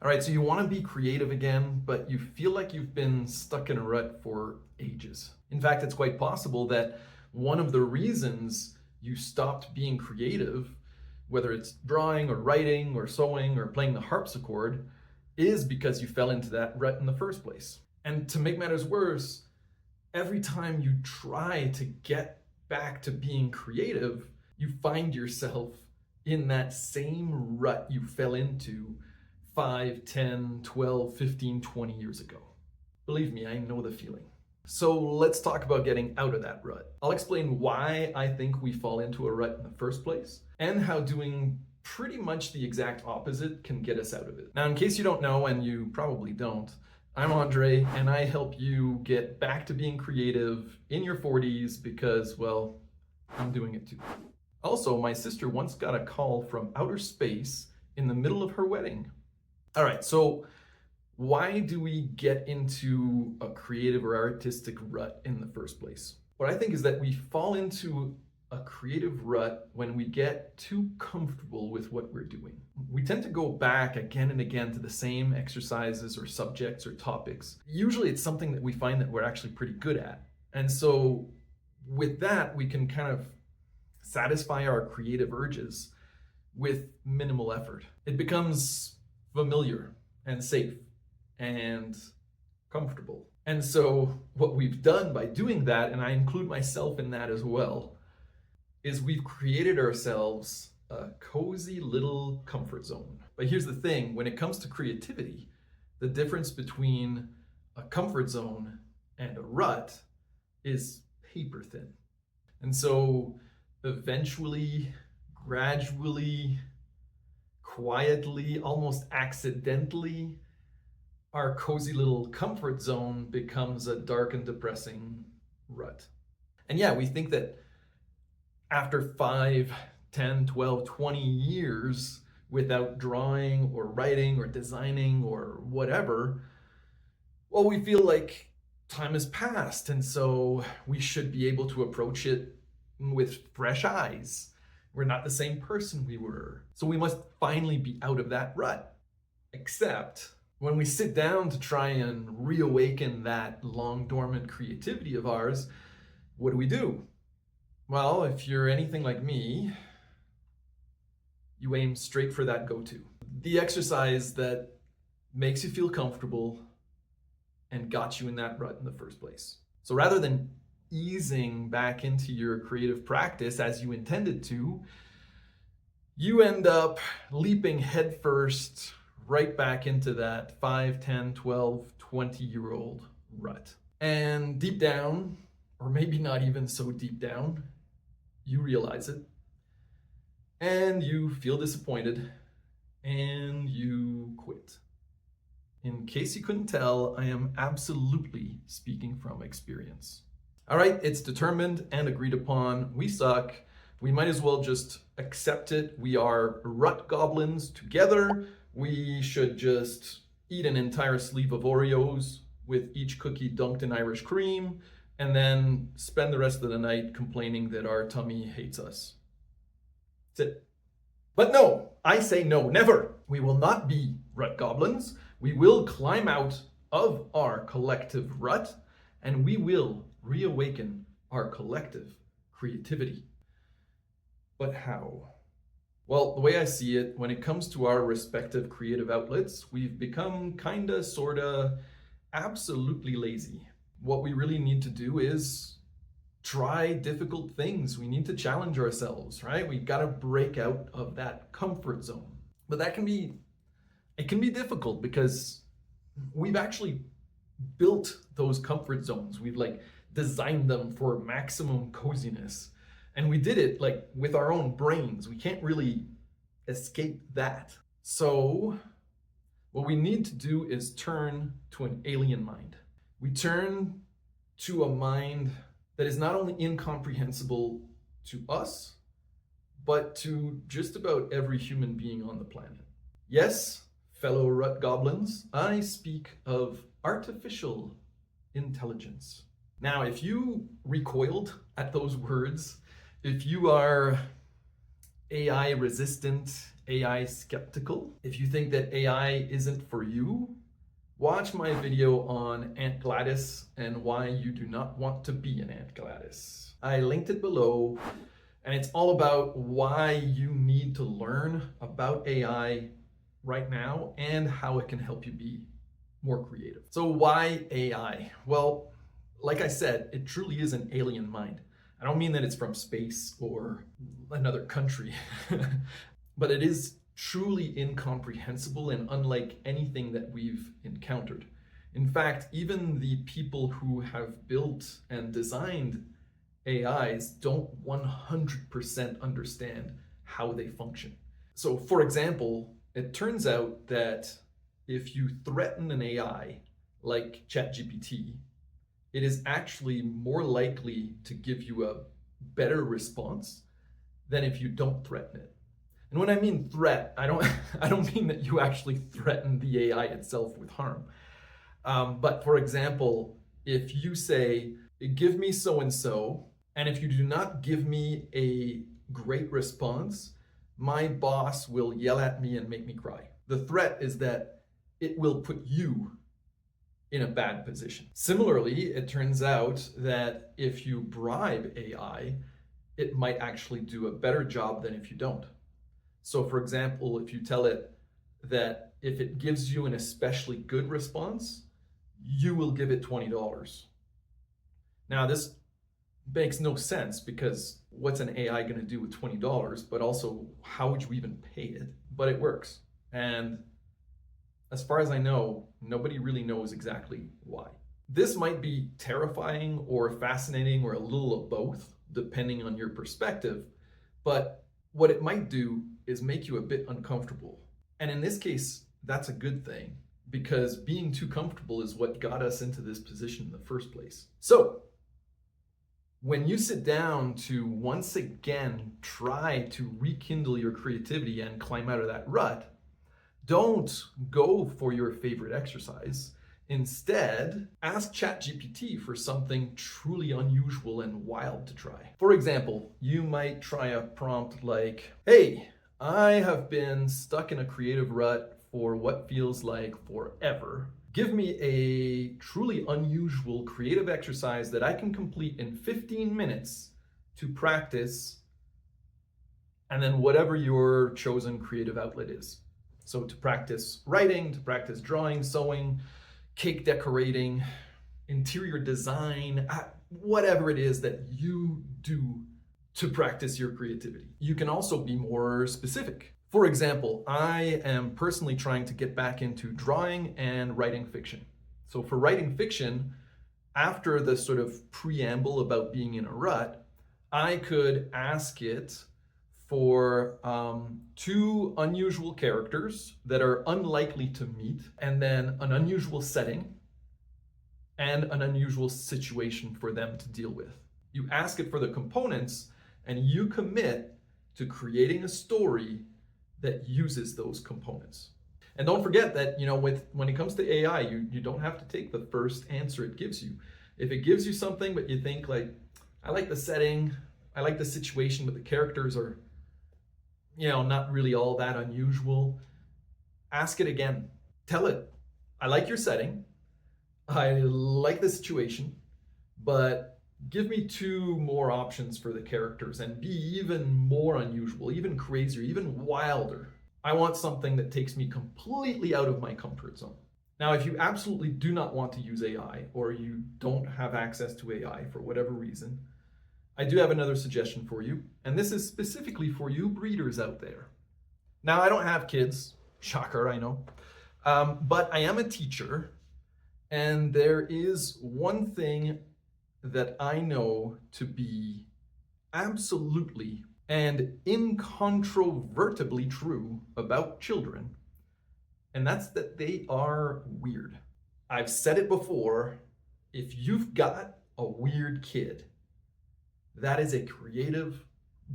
All right, so you want to be creative again, but you feel like you've been stuck in a rut for ages. In fact, it's quite possible that one of the reasons you stopped being creative, whether it's drawing or writing or sewing or playing the harpsichord, is because you fell into that rut in the first place. And to make matters worse, every time you try to get back to being creative, you find yourself in that same rut you fell into 5, 10, 12, 15, 20 years ago. Believe me, I know the feeling. So let's talk about getting out of that rut. I'll explain why I think we fall into a rut in the first place, and how doing pretty much the exact opposite can get us out of it. Now, in case you don't know, and you probably don't, I'm Andre, and I help you get back to being creative in your 40s because, well, I'm doing it too. Also, my sister once got a call from outer space in the middle of her wedding. All right, so why do we get into a creative or artistic rut in the first place? What I think is that we fall into a creative rut when we get too comfortable with what we're doing. We tend to go back again and again to the same exercises or subjects or topics. Usually it's something that we find that we're actually pretty good at. And so with that, we can kind of satisfy our creative urges with minimal effort. It becomes familiar and safe and comfortable. And so what we've done by doing that, and I include myself in that as well, is we've created ourselves a cozy little comfort zone. But here's the thing, when it comes to creativity, the difference between a comfort zone and a rut is paper thin. And so eventually, gradually, quietly, almost accidentally, our cozy little comfort zone becomes a dark and depressing rut. And yeah, we think that after 5, 10, 12, 20 years without drawing or writing or designing or whatever, well, we feel like time has passed, and so we should be able to approach it with fresh eyes. We're not the same person we were. So we must finally be out of that rut. Except when we sit down to try and reawaken that long dormant creativity of ours, what do? Well, if you're anything like me, you aim straight for that go-to. The exercise that makes you feel comfortable and got you in that rut in the first place. So rather than easing back into your creative practice as you intended to, you end up leaping headfirst right back into that 5, 10, 12, 20-year-old rut. And deep down, or maybe not even so deep down, you realize it, and you feel disappointed, and you quit. In case you couldn't tell, I am absolutely speaking from experience. All right, it's determined and agreed upon. We suck. We might as well just accept it. We are rut goblins together. We should just eat an entire sleeve of Oreos with each cookie dunked in Irish cream, and then spend the rest of the night complaining that our tummy hates us. That's it. But no, I say no, never. We will not be rut goblins. We will climb out of our collective rut, and we will reawaken our collective creativity. But how? Well, the way I see it, when it comes to our respective creative outlets, we've become kinda, sorta, absolutely lazy. What we really need to do is try difficult things. We need to challenge ourselves, right? We've got to break out of that comfort zone. But it can be difficult because we've actually built those comfort zones. We've designed them for maximum coziness. And we did it with our own brains. We can't really escape that. So what we need to do is turn to an alien mind. We turn to a mind that is not only incomprehensible to us, but to just about every human being on the planet. Yes, fellow rut goblins, I speak of artificial intelligence. Now, if you recoiled at those words, if you are AI resistant, AI skeptical, if you think that AI isn't for you, watch my video on Aunt Gladys and why you do not want to be an Aunt Gladys. I linked it below, and it's all about why you need to learn about AI right now and how it can help you be more creative. So why AI? Well, like I said, it truly is an alien mind. I don't mean that it's from space or another country, but it is truly incomprehensible and unlike anything that we've encountered. In fact, even the people who have built and designed AIs don't 100% understand how they function. So for example, it turns out that if you threaten an AI like ChatGPT, it is actually more likely to give you a better response than if you don't threaten it. And when I mean threat, I don't mean that you actually threaten the AI itself with harm. But for example, if you say, give me so-and-so, and if you do not give me a great response, my boss will yell at me and make me cry. The threat is that it will put you in a bad position. Similarly, it turns out that if you bribe AI, it might actually do a better job than if you don't. So for example, if you tell it that if it gives you an especially good response, you will give it $20. Now this makes no sense, because what's an AI going to do with $20? But also, how would you even pay it? But it works. And as far as I know, nobody really knows exactly why. This might be terrifying or fascinating or a little of both, depending on your perspective. But what it might do is make you a bit uncomfortable. And in this case, that's a good thing, because being too comfortable is what got us into this position in the first place. So when you sit down to once again try to rekindle your creativity and climb out of that rut, don't go for your favorite exercise. Instead, ask ChatGPT for something truly unusual and wild to try. For example, you might try a prompt like, hey, I have been stuck in a creative rut for what feels like forever. Give me a truly unusual creative exercise that I can complete in 15 minutes to practice, and then whatever your chosen creative outlet is. So to practice writing, to practice drawing, sewing, cake decorating, interior design, whatever it is that you do to practice your creativity. You can also be more specific. For example, I am personally trying to get back into drawing and writing fiction. So for writing fiction, after the sort of preamble about being in a rut, I could ask it for 2 unusual characters that are unlikely to meet, and then an unusual setting and an unusual situation for them to deal with. You ask it for the components, and you commit to creating a story that uses those components. And don't forget that, when it comes to AI, you don't have to take the first answer it gives you. If it gives you something, but you think like, I like the setting, I like the situation, but the characters are, not really all that unusual, ask it again. Tell it, I like your setting, I like the situation, but give me 2 more options for the characters and be even more unusual, even crazier, even wilder. I want something that takes me completely out of my comfort zone. Now, if you absolutely do not want to use AI, or you don't have access to AI for whatever reason, I do have another suggestion for you, and this is specifically for you breeders out there. Now, I don't have kids, shocker, I know, but I am a teacher, and there is one thing that I know to be absolutely and incontrovertibly true about children, and that's that they are weird. I've said it before, if you've got a weird kid, that is a creative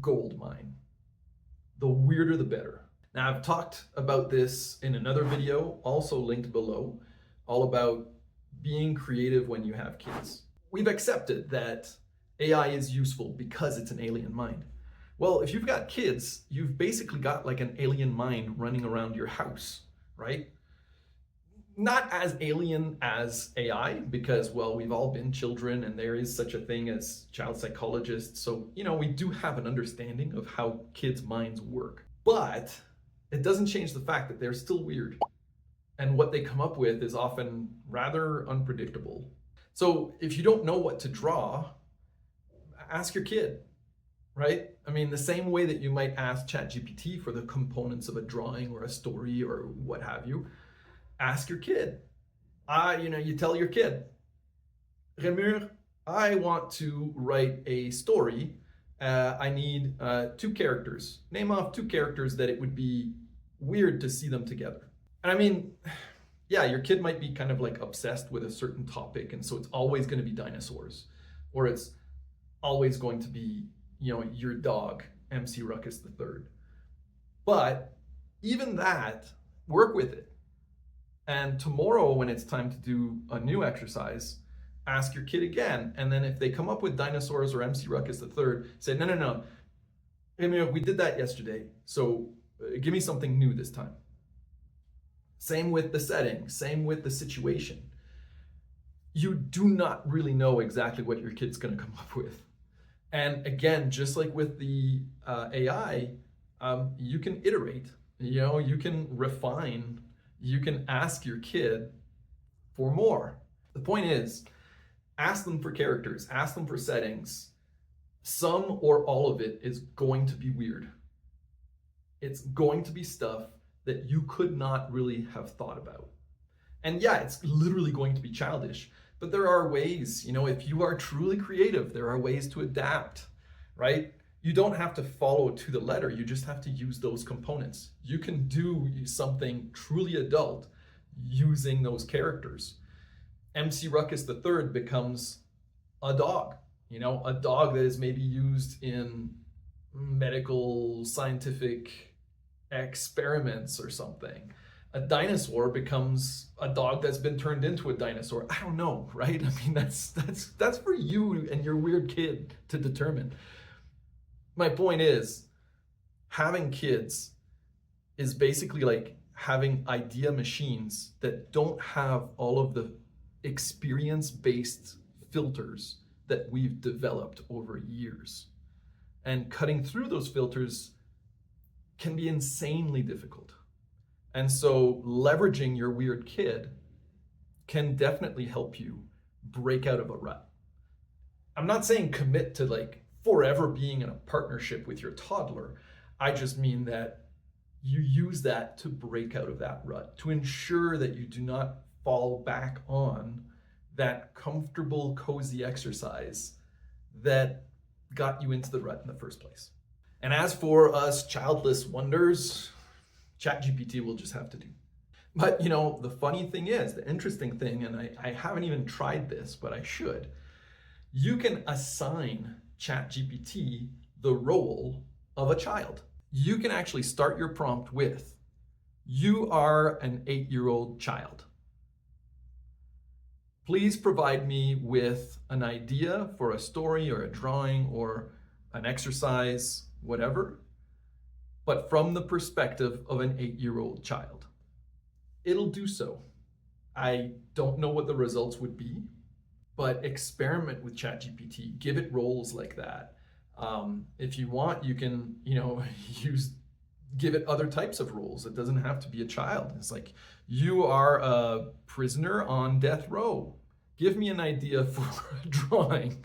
gold mine. The weirder the better. Now, I've talked about this in another video, also linked below, all about being creative when you have kids. We've accepted that AI is useful because it's an alien mind. Well, if you've got kids, you've basically got like an alien mind running around your house, right? Not as alien as AI, because, well, we've all been children and there is such a thing as child psychologists. So, we do have an understanding of how kids' minds work. But it doesn't change the fact that they're still weird. And what they come up with is often rather unpredictable. So if you don't know what to draw, ask your kid, right? I mean, the same way that you might ask ChatGPT for the components of a drawing or a story or what have you, ask your kid. You tell your kid, Remur, I want to write a story. I need 2 characters. Name off 2 characters that it would be weird to see them together. And I mean, yeah, your kid might be kind of like obsessed with a certain topic, and so it's always going to be dinosaurs, or it's always going to be, your dog, MC Ruckus the Third. But even that, work with it. And tomorrow, when it's time to do a new exercise, ask your kid again. And then if they come up with dinosaurs or MC Ruckus the Third, say, no. We did that yesterday, so give me something new this time. Same with the setting, same with the situation. You do not really know exactly what your kid's going to come up with. And again, just like with the AI, you can iterate, you can refine, you can ask your kid for more. The point is, ask them for characters, ask them for settings. Some or all of it is going to be weird. It's going to be stuff that you could not really have thought about. And yeah, it's literally going to be childish, but there are ways, if you are truly creative, there are ways to adapt, right? You don't have to follow to the letter, you just have to use those components. You can do something truly adult using those characters. MC Ruckus the Third becomes a dog, a dog that is maybe used in medical, scientific experiments or something. A dinosaur becomes a dog that's been turned into a dinosaur. I don't know, right? I mean, that's for you and your weird kid to determine. My point is, having kids is basically like having idea machines that don't have all of the experience-based filters that we've developed over years. And cutting through those filters can be insanely difficult. And so leveraging your weird kid can definitely help you break out of a rut. I'm not saying commit to like forever being in a partnership with your toddler. I just mean that you use that to break out of that rut, to ensure that you do not fall back on that comfortable, cozy exercise that got you into the rut in the first place. And as for us childless wonders, ChatGPT will just have to do. But the funny thing is, the interesting thing, and I haven't even tried this, but I should, you can assign ChatGPT the role of a child. You can actually start your prompt with, you are an 8-year-old child. Please provide me with an idea for a story or a drawing or an exercise, whatever, but from the perspective of an 8-year-old child. It'll do so. I don't know what the results would be, but experiment with ChatGPT. Give it roles like that. If you want, you can, give it other types of roles. It doesn't have to be a child. It's like, you are a prisoner on death row. Give me an idea for a drawing.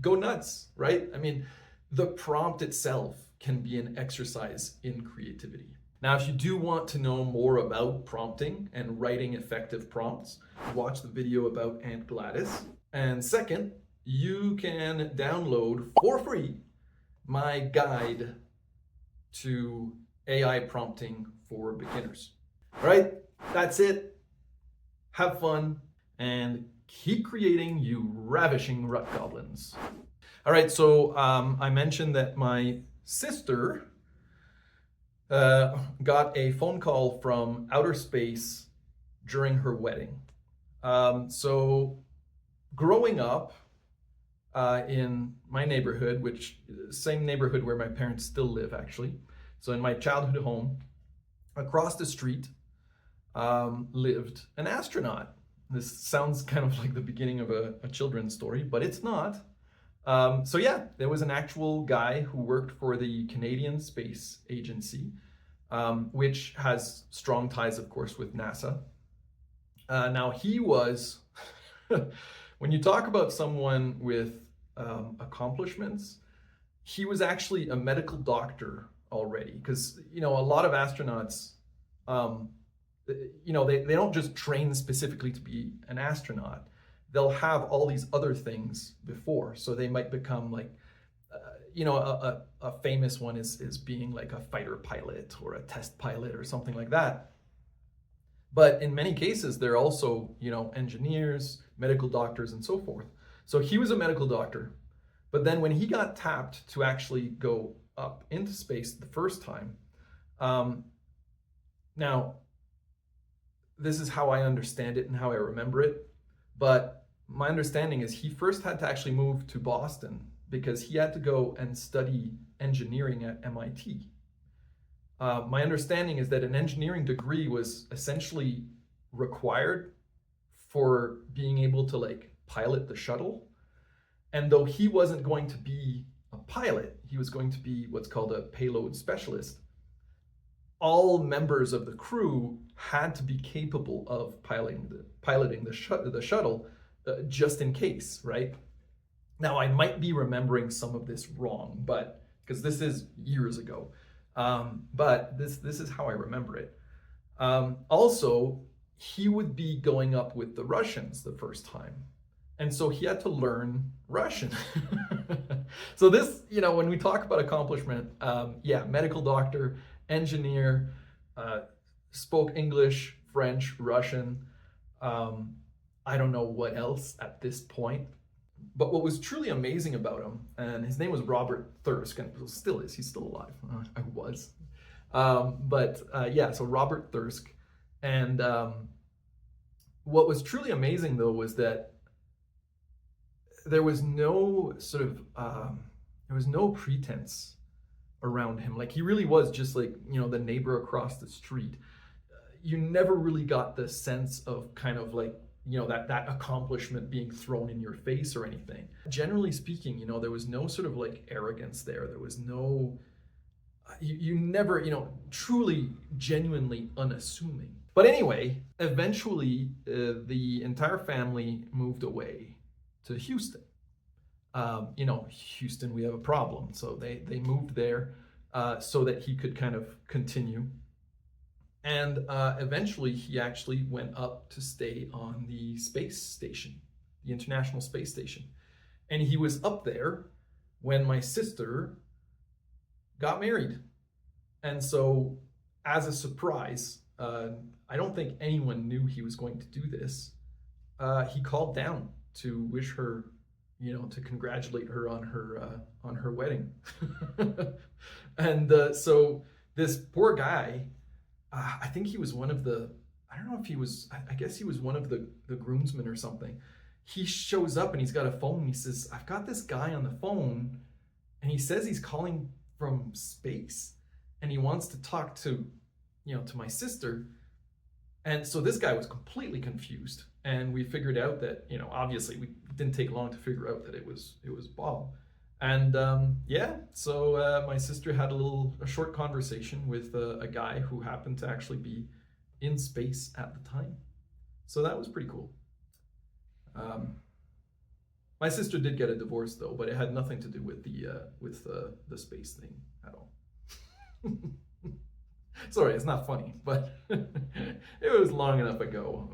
Go nuts, right? I mean, the prompt itself can be an exercise in creativity. Now, if you do want to know more about prompting and writing effective prompts, watch the video about Aunt Gladys. And second, you can download for free my guide to AI prompting for beginners. All right, that's it. Have fun and keep creating, you ravishing rut goblins. All right, so I mentioned that my sister got a phone call from outer space during her wedding. So growing up, in my neighborhood, which same neighborhood where my parents still live, actually. So in my childhood home, across the street lived an astronaut. This sounds kind of like the beginning of a children's story, but it's not. So yeah, there was an actual guy who worked for the Canadian Space Agency, which has strong ties, of course, with NASA. Now he was, when you talk about someone with accomplishments, he was actually a medical doctor already, because a lot of astronauts, they don't just train specifically to be an astronaut. They'll have all these other things before, so they might become like, a famous one is being like a fighter pilot or a test pilot or something like that. But in many cases, they're also, engineers, medical doctors, and so forth. So he was a medical doctor, but then when he got tapped to actually go up into space the first time, now, this is how I understand it and how I remember it, but my understanding is he first had to actually move to Boston because he had to go and study engineering at MIT. My understanding is that an engineering degree was essentially required for being able to like pilot the shuttle. And though he wasn't going to be a pilot, he was going to be what's called a payload specialist. All members of the crew had to be capable of piloting the shuttle, just in case, right? Now, I might be remembering some of this wrong, but because this is years ago, but this is how I remember it. Also, he would be going up with the Russians the first time, and so he had to learn Russian. So this, when we talk about accomplishment, medical doctor, engineer, spoke English, French, Russian. I don't know what else at this point. But what was truly amazing about him, and his name was Robert Thirsk, and still is, he's still alive. I was. So Robert Thirsk. And what was truly amazing, though, was that there was no sort of, there was no pretense around him. Like, he really was just like, the neighbor across the street. You never really got the sense of kind of like, that accomplishment being thrown in your face or anything. Generally speaking, there was no sort of like arrogance there. There was no, you never, truly, genuinely unassuming. But anyway, eventually the entire family moved away to Houston. Houston, we have a problem. So they moved there so that he could kind of continue. And eventually he actually went up to stay on the space station, the International Space Station. And he was up there when my sister got married. And so, as a surprise, I don't think anyone knew he was going to do this. He called down to wish her, to congratulate her on her wedding. And so this poor guy, I think he was one of the, I don't know if he was, I guess he was one of the groomsmen or something. He shows up and he's got a phone and he says, I've got this guy on the phone and he says he's calling from space and he wants to talk to, to my sister. And so this guy was completely confused, and we figured out that, obviously we didn't take long to figure out that it was Bob. And so my sister had a short conversation with a guy who happened to actually be in space at the time. So that was pretty cool. My sister did get a divorce though, but it had nothing to do with the space thing at all. Sorry, it's not funny, but it was long enough ago.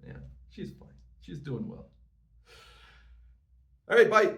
Yeah, she's fine. She's doing well. All right, bye.